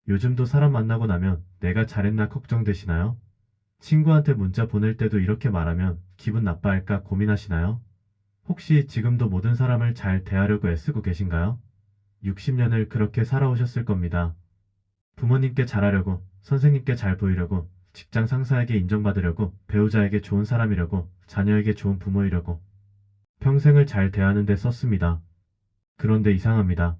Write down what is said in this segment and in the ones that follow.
요즘도 사람 만나고 나면 내가 잘했나 걱정되시나요? 친구한테 문자 보낼 때도 이렇게 말하면 기분 나빠할까 고민하시나요? 혹시 지금도 모든 사람을 잘 대하려고 애쓰고 계신가요? 60년을 그렇게 살아오셨을 겁니다. 부모님께 잘하려고, 선생님께 잘 보이려고, 직장 상사에게 인정받으려고, 배우자에게 좋은 사람이려고, 자녀에게 좋은 부모이려고, 평생을 잘 대하는 데 썼습니다. 그런데 이상합니다.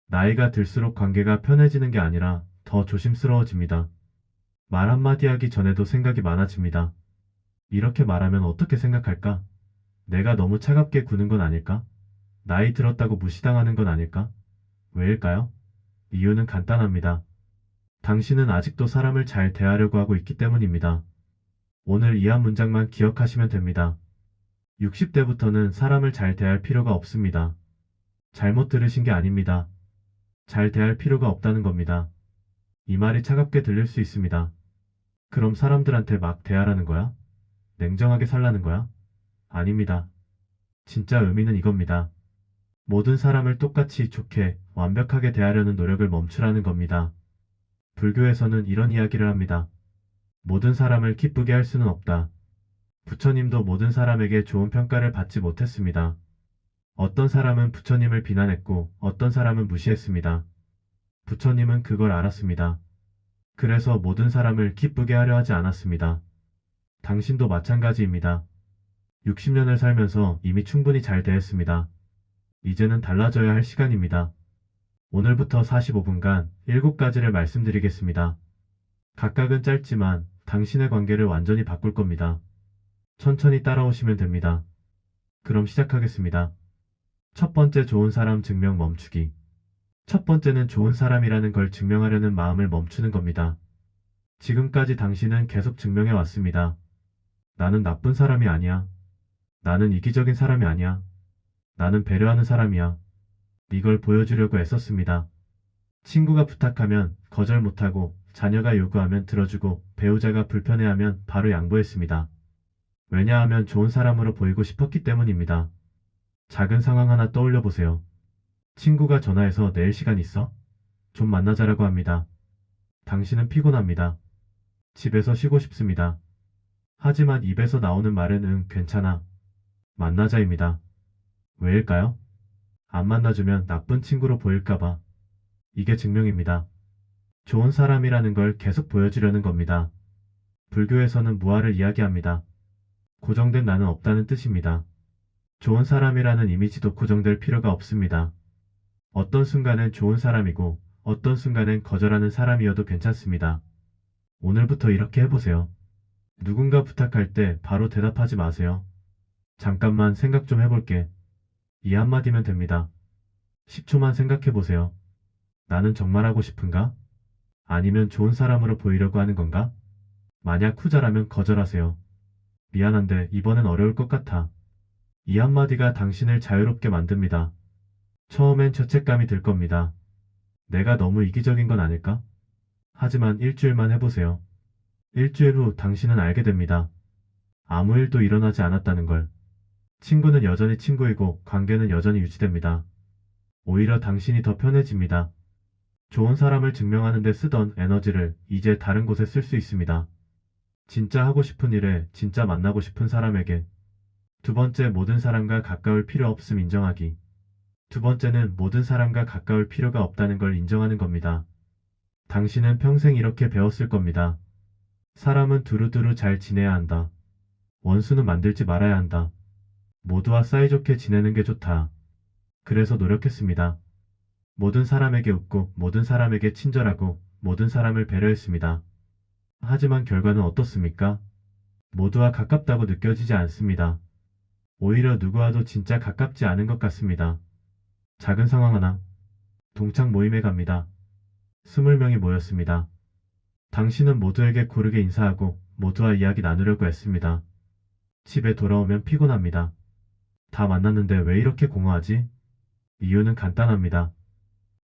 나이가 들수록 관계가 편해지는 게 아니라 더 조심스러워집니다. 말 한마디 하기 전에도 생각이 많아집니다. 이렇게 말하면 어떻게 생각할까? 내가 너무 차갑게 구는 건 아닐까? 나이 들었다고 무시당하는 건 아닐까? 왜일까요? 이유는 간단합니다. 당신은 아직도 사람을 잘 대하려고 하고 있기 때문입니다. 오늘 이 한 문장만 기억하시면 됩니다. 60대부터는 사람을 잘 대할 필요가 없습니다. 잘못 들으신 게 아닙니다. 잘 대할 필요가 없다는 겁니다. 이 말이 차갑게 들릴 수 있습니다. 그럼 사람들한테 막 대하라는 거야? 냉정하게 살라는 거야? 아닙니다. 진짜 의미는 이겁니다. 모든 사람을 똑같이 좋게, 완벽하게 대하려는 노력을 멈추라는 겁니다. 불교에서는 이런 이야기를 합니다. 모든 사람을 기쁘게 할 수는 없다. 부처님도 모든 사람에게 좋은 평가를 받지 못했습니다. 어떤 사람은 부처님을 비난했고 어떤 사람은 무시했습니다. 부처님은 그걸 알았습니다. 그래서 모든 사람을 기쁘게 하려 하지 않았습니다. 당신도 마찬가지입니다. 60년을 살면서 이미 충분히 잘 대했습니다. 이제는 달라져야 할 시간입니다. 오늘부터 45분간 7가지를 말씀드리겠습니다. 각각은 짧지만 당신의 관계를 완전히 바꿀 겁니다. 천천히 따라오시면 됩니다. 그럼 시작하겠습니다. 첫 번째, 좋은 사람 증명 멈추기. 첫 번째는 좋은 사람이라는 걸 증명하려는 마음을 멈추는 겁니다. 지금까지 당신은 계속 증명해 왔습니다. 나는 나쁜 사람이 아니야. 나는 이기적인 사람이 아니야. 나는 배려하는 사람이야. 이걸 보여주려고 애썼습니다. 친구가 부탁하면 거절 못하고, 자녀가 요구하면 들어주고, 배우자가 불편해하면 바로 양보했습니다. 왜냐하면 좋은 사람으로 보이고 싶었기 때문입니다. 작은 상황 하나 떠올려 보세요. 친구가 전화해서 내일 시간 있어? 좀 만나자라고 합니다. 당신은 피곤합니다. 집에서 쉬고 싶습니다. 하지만 입에서 나오는 말은 응, 괜찮아. 만나자입니다. 왜일까요? 안 만나주면 나쁜 친구로 보일까봐. 이게 증명입니다. 좋은 사람이라는 걸 계속 보여주려는 겁니다. 불교에서는 무아를 이야기합니다. 고정된 나는 없다는 뜻입니다. 좋은 사람이라는 이미지도 고정될 필요가 없습니다. 어떤 순간엔 좋은 사람이고 어떤 순간엔 거절하는 사람이어도 괜찮습니다. 오늘부터 이렇게 해보세요. 누군가 부탁할 때 바로 대답하지 마세요. 잠깐만 생각 좀 해볼게. 이 한마디면 됩니다. 10초만 생각해보세요. 나는 정말 하고 싶은가? 아니면 좋은 사람으로 보이려고 하는 건가? 만약 후자라면 거절하세요. 미안한데 이번엔 어려울 것 같아. 이 한마디가 당신을 자유롭게 만듭니다. 처음엔 죄책감이 들 겁니다. 내가 너무 이기적인 건 아닐까? 하지만 일주일만 해보세요. 일주일 후 당신은 알게 됩니다. 아무 일도 일어나지 않았다는 걸. 친구는 여전히 친구이고 관계는 여전히 유지됩니다. 오히려 당신이 더 편해집니다. 좋은 사람을 증명하는 데 쓰던 에너지를 이제 다른 곳에 쓸 수 있습니다. 진짜 하고 싶은 일에, 진짜 만나고 싶은 사람에게. 두 번째, 모든 사람과 가까울 필요 없음 인정하기. 두 번째는 모든 사람과 가까울 필요가 없다는 걸 인정하는 겁니다. 당신은 평생 이렇게 배웠을 겁니다. 사람은 두루두루 잘 지내야 한다. 원수는 만들지 말아야 한다. 모두와 사이좋게 지내는 게 좋다. 그래서 노력했습니다. 모든 사람에게 웃고, 모든 사람에게 친절하고, 모든 사람을 배려했습니다. 하지만 결과는 어떻습니까? 모두와 가깝다고 느껴지지 않습니다. 오히려 누구와도 진짜 가깝지 않은 것 같습니다. 작은 상황 하나. 동창 모임에 갑니다. 20명이 모였습니다. 당신은 모두에게 고르게 인사하고 모두와 이야기 나누려고 했습니다. 집에 돌아오면 피곤합니다. 다 만났는데 왜 이렇게 공허하지? 이유는 간단합니다.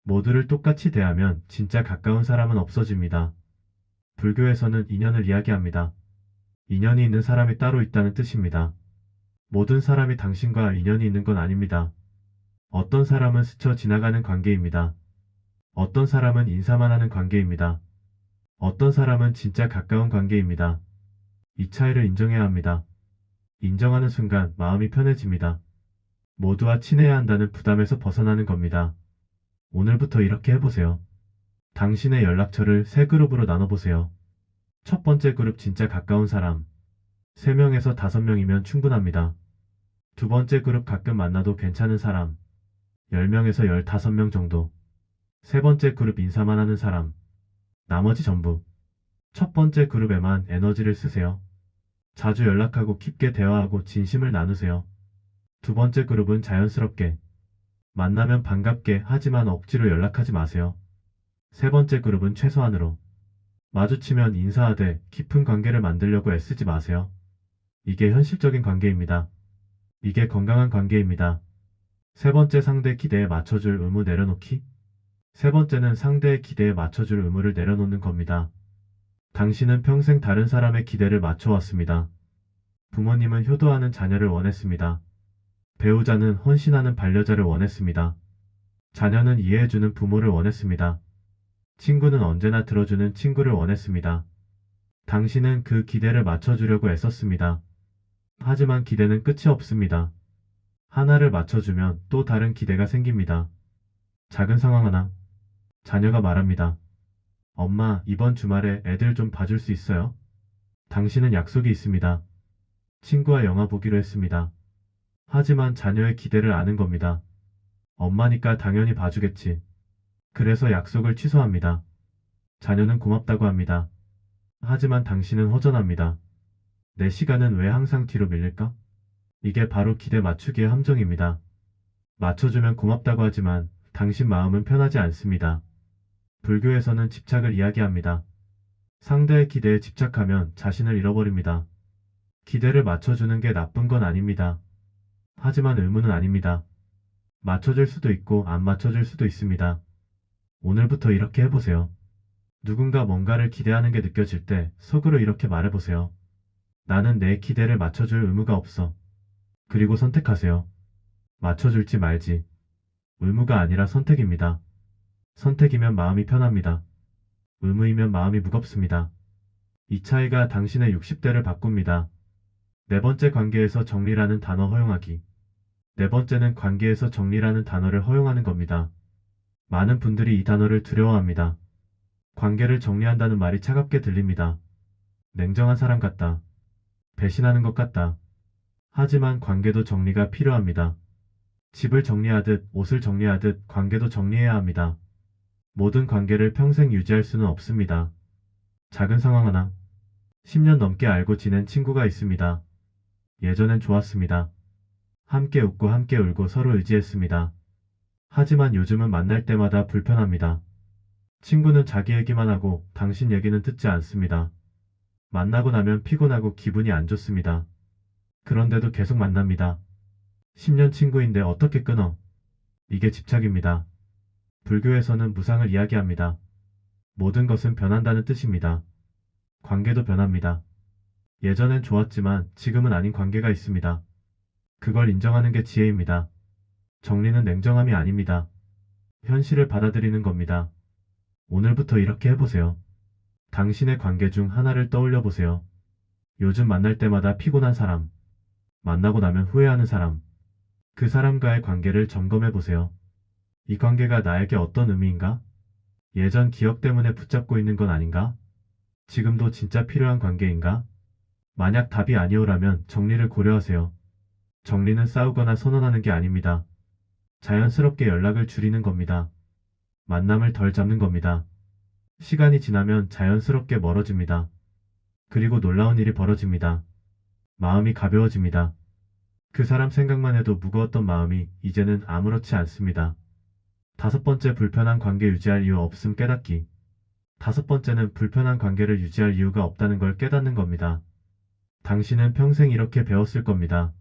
모두를 똑같이 대하면 진짜 가까운 사람은 없어집니다. 불교에서는 인연을 이야기합니다. 인연이 있는 사람이 따로 있다는 뜻입니다. 모든 사람이 당신과 인연이 있는 건 아닙니다. 어떤 사람은 스쳐 지나가는 관계입니다. 어떤 사람은 인사만 하는 관계입니다. 어떤 사람은 진짜 가까운 관계입니다. 이 차이를 인정해야 합니다. 인정하는 순간 마음이 편해집니다. 모두와 친해야 한다는 부담에서 벗어나는 겁니다. 오늘부터 이렇게 해보세요. 당신의 연락처를 세 그룹으로 나눠보세요. 첫 번째 그룹 진짜 가까운 사람. 3명에서 5명이면 충분합니다. 두 번째 그룹 가끔 만나도 괜찮은 사람. 10명에서 15명 정도. 세 번째 그룹 인사만 하는 사람. 나머지 전부. 첫 번째 그룹에만 에너지를 쓰세요. 자주 연락하고 깊게 대화하고 진심을 나누세요. 두 번째 그룹은 자연스럽게. 만나면 반갑게 하지만 억지로 연락하지 마세요. 세 번째 그룹은 최소한으로. 마주치면 인사하되 깊은 관계를 만들려고 애쓰지 마세요. 이게 현실적인 관계입니다. 이게 건강한 관계입니다. 세 번째 상대 기대에 맞춰줄 의무 내려놓기. 세 번째는 상대의 기대에 맞춰줄 의무를 내려놓는 겁니다. 당신은 평생 다른 사람의 기대를 맞춰왔습니다. 부모님은 효도하는 자녀를 원했습니다. 배우자는 헌신하는 반려자를 원했습니다. 자녀는 이해해주는 부모를 원했습니다. 친구는 언제나 들어주는 친구를 원했습니다. 당신은 그 기대를 맞춰주려고 애썼습니다. 하지만 기대는 끝이 없습니다. 하나를 맞춰주면 또 다른 기대가 생깁니다. 작은 상황 하나. 자녀가 말합니다. 엄마, 이번 주말에 애들 좀 봐줄 수 있어요? 당신은 약속이 있습니다. 친구와 영화 보기로 했습니다. 하지만 자녀의 기대를 아는 겁니다. 엄마니까 당연히 봐주겠지. 그래서 약속을 취소합니다. 자녀는 고맙다고 합니다. 하지만 당신은 허전합니다. 내 시간은 왜 항상 뒤로 밀릴까? 이게 바로 기대 맞추기의 함정입니다. 맞춰주면 고맙다고 하지만 당신 마음은 편하지 않습니다. 불교에서는 집착을 이야기합니다. 상대의 기대에 집착하면 자신을 잃어버립니다. 기대를 맞춰주는 게 나쁜 건 아닙니다. 하지만 의무는 아닙니다. 맞춰줄 수도 있고 안 맞춰줄 수도 있습니다. 오늘부터 이렇게 해보세요. 누군가 뭔가를 기대하는 게 느껴질 때 속으로 이렇게 말해보세요. 나는 내 기대를 맞춰줄 의무가 없어. 그리고 선택하세요. 맞춰줄지 말지. 의무가 아니라 선택입니다. 선택이면 마음이 편합니다. 의무이면 마음이 무겁습니다. 이 차이가 당신의 60대를 바꿉니다. 네 번째 관계에서 정리라는 단어 허용하기. 네 번째는 관계에서 정리라는 단어를 허용하는 겁니다. 많은 분들이 이 단어를 두려워합니다. 관계를 정리한다는 말이 차갑게 들립니다. 냉정한 사람 같다. 배신하는 것 같다. 하지만 관계도 정리가 필요합니다. 집을 정리하듯 옷을 정리하듯 관계도 정리해야 합니다. 모든 관계를 평생 유지할 수는 없습니다. 작은 상황 하나. 10년 넘게 알고 지낸 친구가 있습니다. 예전엔 좋았습니다. 함께 웃고 함께 울고 서로 의지했습니다. 하지만 요즘은 만날 때마다 불편합니다. 친구는 자기 얘기만 하고 당신 얘기는 듣지 않습니다. 만나고 나면 피곤하고 기분이 안 좋습니다. 그런데도 계속 만납니다. 10년 친구인데 어떻게 끊어? 이게 집착입니다. 불교에서는 무상을 이야기합니다. 모든 것은 변한다는 뜻입니다. 관계도 변합니다. 예전엔 좋았지만 지금은 아닌 관계가 있습니다. 그걸 인정하는 게 지혜입니다. 정리는 냉정함이 아닙니다. 현실을 받아들이는 겁니다. 오늘부터 이렇게 해보세요. 당신의 관계 중 하나를 떠올려 보세요. 요즘 만날 때마다 피곤한 사람, 만나고 나면 후회하는 사람, 그 사람과의 관계를 점검해 보세요. 이 관계가 나에게 어떤 의미인가? 예전 기억 때문에 붙잡고 있는 건 아닌가? 지금도 진짜 필요한 관계인가? 만약 답이 아니오라면 정리를 고려하세요. 정리는 싸우거나 선언하는 게 아닙니다. 자연스럽게 연락을 줄이는 겁니다. 만남을 덜 잡는 겁니다. 시간이 지나면 자연스럽게 멀어집니다. 그리고 놀라운 일이 벌어집니다. 마음이 가벼워집니다. 그 사람 생각만 해도 무거웠던 마음이 이제는 아무렇지 않습니다. 다섯 번째 불편한 관계 유지할 이유 없음 깨닫기. 다섯 번째는 불편한 관계를 유지할 이유가 없다는 걸 깨닫는 겁니다. 당신은 평생 이렇게 배웠을 겁니다.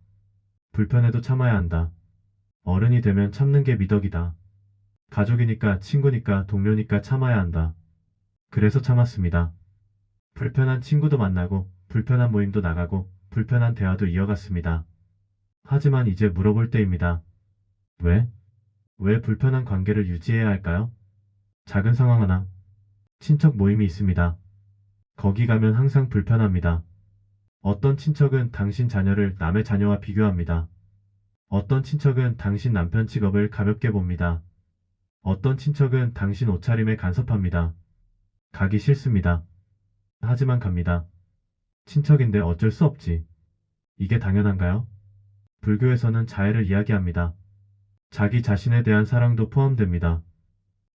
불편해도 참아야 한다. 어른이 되면 참는 게 미덕이다. 가족이니까 친구니까 동료니까 참아야 한다. 그래서 참았습니다. 불편한 친구도 만나고 불편한 모임도 나가고 불편한 대화도 이어갔습니다. 하지만 이제 물어볼 때입니다. 왜? 왜 불편한 관계를 유지해야 할까요? 작은 상황 하나. 친척 모임이 있습니다. 거기 가면 항상 불편합니다. 어떤 친척은 당신 자녀를 남의 자녀와 비교합니다. 어떤 친척은 당신 남편 직업을 가볍게 봅니다. 어떤 친척은 당신 옷차림에 간섭합니다. 가기 싫습니다. 하지만 갑니다. 친척인데 어쩔 수 없지. 이게 당연한가요? 불교에서는 자애를 이야기합니다. 자기 자신에 대한 사랑도 포함됩니다.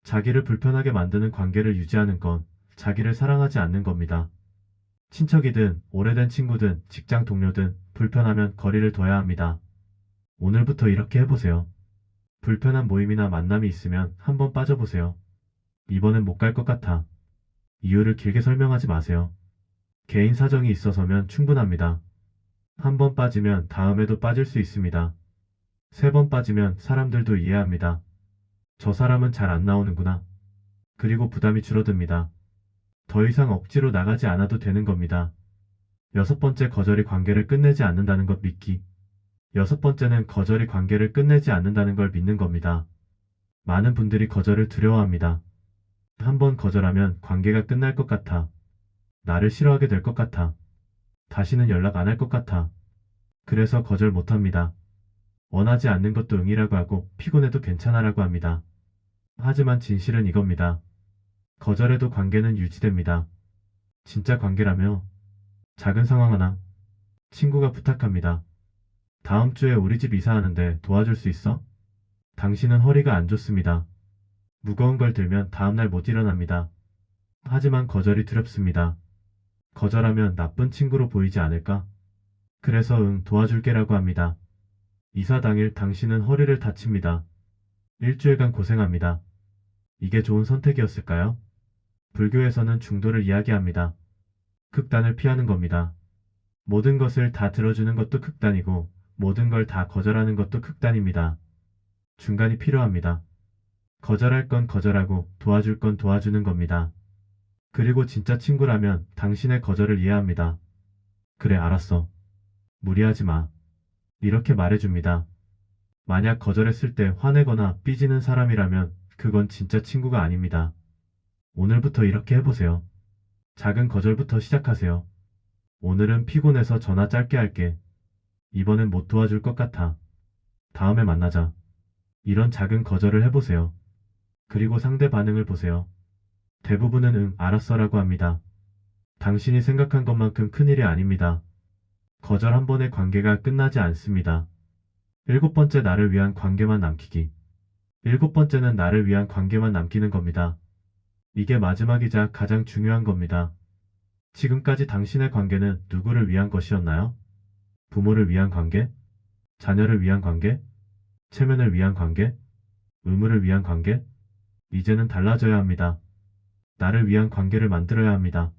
자기를 불편하게 만드는 관계를 유지하는 건 자기를 사랑하지 않는 겁니다. 친척이든 오래된 친구든 직장 동료든 불편하면 거리를 둬야 합니다. 오늘부터 이렇게 해보세요. 불편한 모임이나 만남이 있으면 한번 빠져보세요. 이번엔 못 갈 것 같아. 이유를 길게 설명하지 마세요. 개인 사정이 있어서면 충분합니다. 한 번 빠지면 다음에도 빠질 수 있습니다. 3번 빠지면 사람들도 이해합니다. 저 사람은 잘 안 나오는구나. 그리고 부담이 줄어듭니다. 더 이상 억지로 나가지 않아도 되는 겁니다. 6번째, 거절이 관계를 끝내지 않는다는 것 믿기. 6번째는 거절이 관계를 끝내지 않는다는 걸 믿는 겁니다. 많은 분들이 거절을 두려워합니다. 한 번 거절하면 관계가 끝날 것 같아. 나를 싫어하게 될 것 같아. 다시는 연락 안 할 것 같아. 그래서 거절 못합니다. 원하지 않는 것도 응이라고 하고 피곤해도 괜찮아라고 합니다. 하지만 진실은 이겁니다. 거절해도 관계는 유지됩니다. 진짜 관계라며. 작은 상황 하나. 친구가 부탁합니다. 다음 주에 우리 집 이사하는데 도와줄 수 있어? 당신은 허리가 안 좋습니다. 무거운 걸 들면 다음날 못 일어납니다. 하지만 거절이 두렵습니다. 거절하면 나쁜 친구로 보이지 않을까? 그래서 도와줄게라고 합니다. 이사 당일 당신은 허리를 다칩니다. 일주일간 고생합니다. 이게 좋은 선택이었을까요? 불교에서는 중도를 이야기합니다. 극단을 피하는 겁니다. 모든 것을 다 들어주는 것도 극단이고 모든 걸 다 거절하는 것도 극단입니다. 중간이 필요합니다. 거절할 건 거절하고 도와줄 건 도와주는 겁니다. 그리고 진짜 친구라면 당신의 거절을 이해합니다. 그래, 알았어. 무리하지 마. 이렇게 말해줍니다. 만약 거절했을 때 화내거나 삐지는 사람이라면 그건 진짜 친구가 아닙니다. 오늘부터 이렇게 해보세요. 작은 거절부터 시작하세요. 오늘은 피곤해서 전화 짧게 할게. 이번엔 못 도와줄 것 같아. 다음에 만나자. 이런 작은 거절을 해보세요. 그리고 상대 반응을 보세요. 대부분은 알았어라고 합니다. 당신이 생각한 것만큼 큰일이 아닙니다. 거절 한 번에 관계가 끝나지 않습니다. 7번째, 나를 위한 관계만 남기기. 7번째는 나를 위한 관계만 남기는 겁니다. 이게 마지막이자 가장 중요한 겁니다. 지금까지 당신의 관계는 누구를 위한 것이었나요? 부모를 위한 관계? 자녀를 위한 관계? 체면을 위한 관계? 의무를 위한 관계? 이제는 달라져야 합니다. 나를 위한 관계를 만들어야 합니다.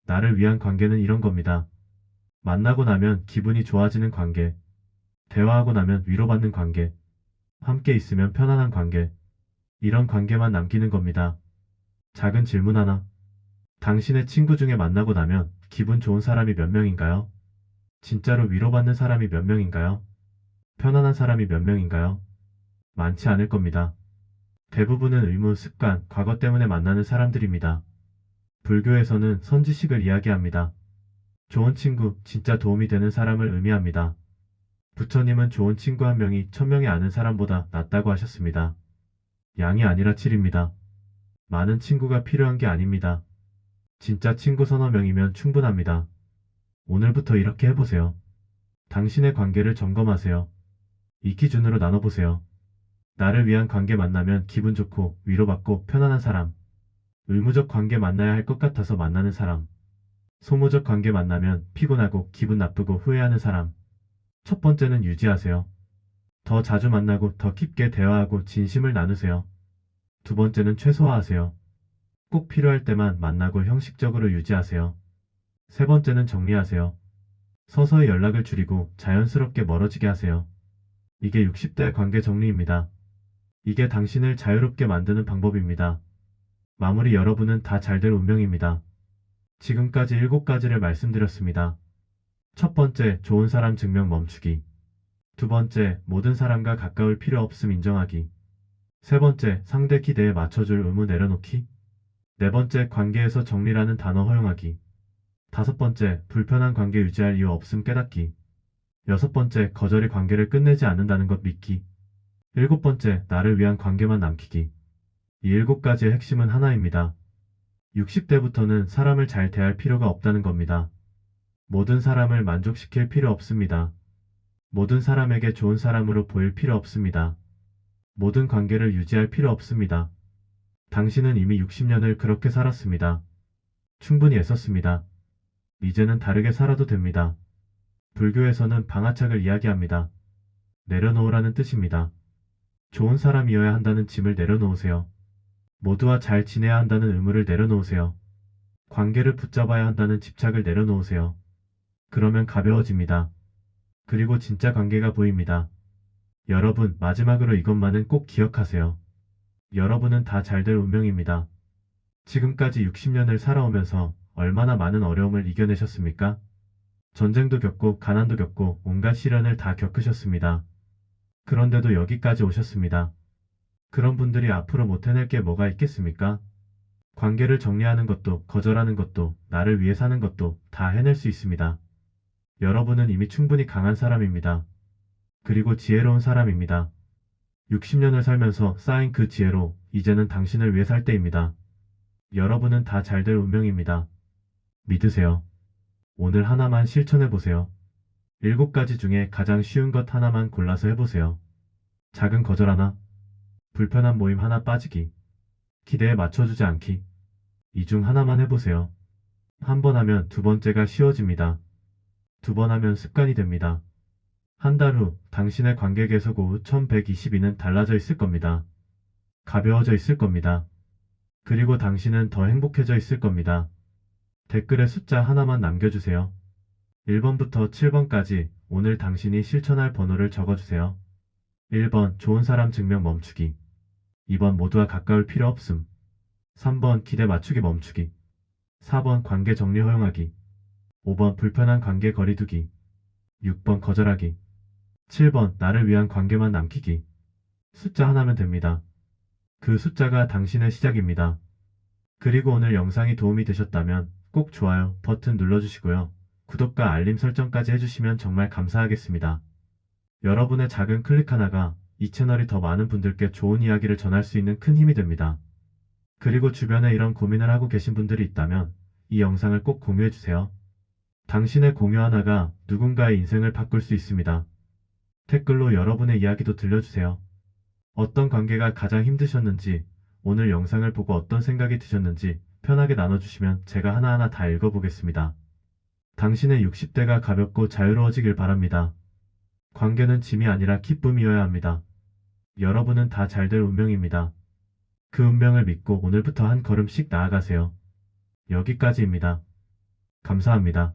나를 위한 관계는 이런 겁니다. 만나고 나면 기분이 좋아지는 관계. 대화하고 나면 위로받는 관계. 함께 있으면 편안한 관계. 이런 관계만 남기는 겁니다. 작은 질문 하나. 당신의 친구 중에 만나고 나면 기분 좋은 사람이 몇 명인가요? 진짜로 위로받는 사람이 몇 명인가요? 편안한 사람이 몇 명인가요? 많지 않을 겁니다. 대부분은 의무, 습관, 과거 때문에 만나는 사람들입니다. 불교에서는 선지식을 이야기합니다. 좋은 친구, 진짜 도움이 되는 사람을 의미합니다. 부처님은 좋은 친구 한 명이 1000명이 아는 사람보다 낫다고 하셨습니다. 양이 아니라 질입니다. 많은 친구가 필요한 게 아닙니다. 진짜 친구 서너 명이면 충분합니다. 오늘부터 이렇게 해보세요. 당신의 관계를 점검하세요. 이 기준으로 나눠보세요. 나를 위한 관계 만나면 기분 좋고 위로받고 편안한 사람. 의무적 관계 만나야 할 것 같아서 만나는 사람. 소모적 관계 만나면 피곤하고 기분 나쁘고 후회하는 사람. 첫 번째는 유지하세요. 더 자주 만나고 더 깊게 대화하고 진심을 나누세요. 두 번째는 최소화하세요. 꼭 필요할 때만 만나고 형식적으로 유지하세요. 세 번째는 정리하세요. 서서히 연락을 줄이고 자연스럽게 멀어지게 하세요. 이게 60대 관계 정리입니다. 이게 당신을 자유롭게 만드는 방법입니다. 마무리, 여러분은 다 잘 될 운명입니다. 지금까지 7가지를 말씀드렸습니다. 첫 번째, 좋은 사람 증명 멈추기. 두 번째, 모든 사람과 가까울 필요 없음 인정하기. 세 번째, 상대 기대에 맞춰줄 의무 내려놓기. 네 번째, 관계에서 정리라는 단어 허용하기. 다섯 번째, 불편한 관계 유지할 이유 없음 깨닫기. 여섯 번째, 거절이 관계를 끝내지 않는다는 것 믿기. 일곱 번째, 나를 위한 관계만 남기기. 이 일곱 가지의 핵심은 하나입니다. 60대부터는 사람을 잘 대할 필요가 없다는 겁니다. 모든 사람을 만족시킬 필요 없습니다. 모든 사람에게 좋은 사람으로 보일 필요 없습니다. 모든 관계를 유지할 필요 없습니다. 당신은 이미 60년을 그렇게 살았습니다. 충분히 애썼습니다. 이제는 다르게 살아도 됩니다. 불교에서는 방아착을 이야기합니다. 내려놓으라는 뜻입니다. 좋은 사람이어야 한다는 짐을 내려놓으세요. 모두와 잘 지내야 한다는 의무를 내려놓으세요. 관계를 붙잡아야 한다는 집착을 내려놓으세요. 그러면 가벼워집니다. 그리고 진짜 관계가 보입니다. 여러분, 마지막으로 이것만은 꼭 기억하세요. 여러분은 다 잘 될 운명입니다. 지금까지 60년을 살아오면서 얼마나 많은 어려움을 이겨내셨습니까? 전쟁도 겪고 가난도 겪고 온갖 시련을 다 겪으셨습니다. 그런데도 여기까지 오셨습니다. 그런 분들이 앞으로 못 해낼 게 뭐가 있겠습니까? 관계를 정리하는 것도 거절하는 것도 나를 위해 사는 것도 다 해낼 수 있습니다. 여러분은 이미 충분히 강한 사람입니다. 그리고 지혜로운 사람입니다. 60년을 살면서 쌓인 그 지혜로 이제는 당신을 위해 살 때입니다. 여러분은 다 잘 될 운명입니다. 믿으세요. 오늘 하나만 실천해보세요. 7가지 중에 가장 쉬운 것 하나만 골라서 해보세요. 작은 거절 하나, 불편한 모임 하나 빠지기, 기대에 맞춰주지 않기. 이 중 하나만 해보세요. 한 번 하면 두 번째가 쉬워집니다. 두 번 하면 습관이 됩니다. 한 달 후 당신의 관계 개석 후 1122는 달라져 있을 겁니다. 가벼워져 있을 겁니다. 그리고 당신은 더 행복해져 있을 겁니다. 댓글에 숫자 하나만 남겨주세요. 1번부터 7번까지 오늘 당신이 실천할 번호를 적어주세요. 1번 좋은 사람 증명 멈추기. 2번 모두와 가까울 필요 없음. 3번 기대 맞추기 멈추기. 4번 관계 정리 허용하기. 5번 불편한 관계 거리두기. 6번 거절하기. 7번 나를 위한 관계만 남기기. 숫자 하나면 됩니다. 그 숫자가 당신의 시작입니다. 그리고 오늘 영상이 도움이 되셨다면 꼭 좋아요 버튼 눌러주시고요. 구독과 알림 설정까지 해주시면 정말 감사하겠습니다. 여러분의 작은 클릭 하나가 이 채널이 더 많은 분들께 좋은 이야기를 전할 수 있는 큰 힘이 됩니다. 그리고 주변에 이런 고민을 하고 계신 분들이 있다면 이 영상을 꼭 공유해주세요. 당신의 공유 하나가 누군가의 인생을 바꿀 수 있습니다. 댓글로 여러분의 이야기도 들려주세요. 어떤 관계가 가장 힘드셨는지, 오늘 영상을 보고 어떤 생각이 드셨는지 편하게 나눠주시면 제가 하나하나 다 읽어보겠습니다. 당신의 60대가 가볍고 자유로워지길 바랍니다. 관계는 짐이 아니라 기쁨이어야 합니다. 여러분은 다 잘 될 운명입니다. 그 운명을 믿고 오늘부터 한 걸음씩 나아가세요. 여기까지입니다. 감사합니다.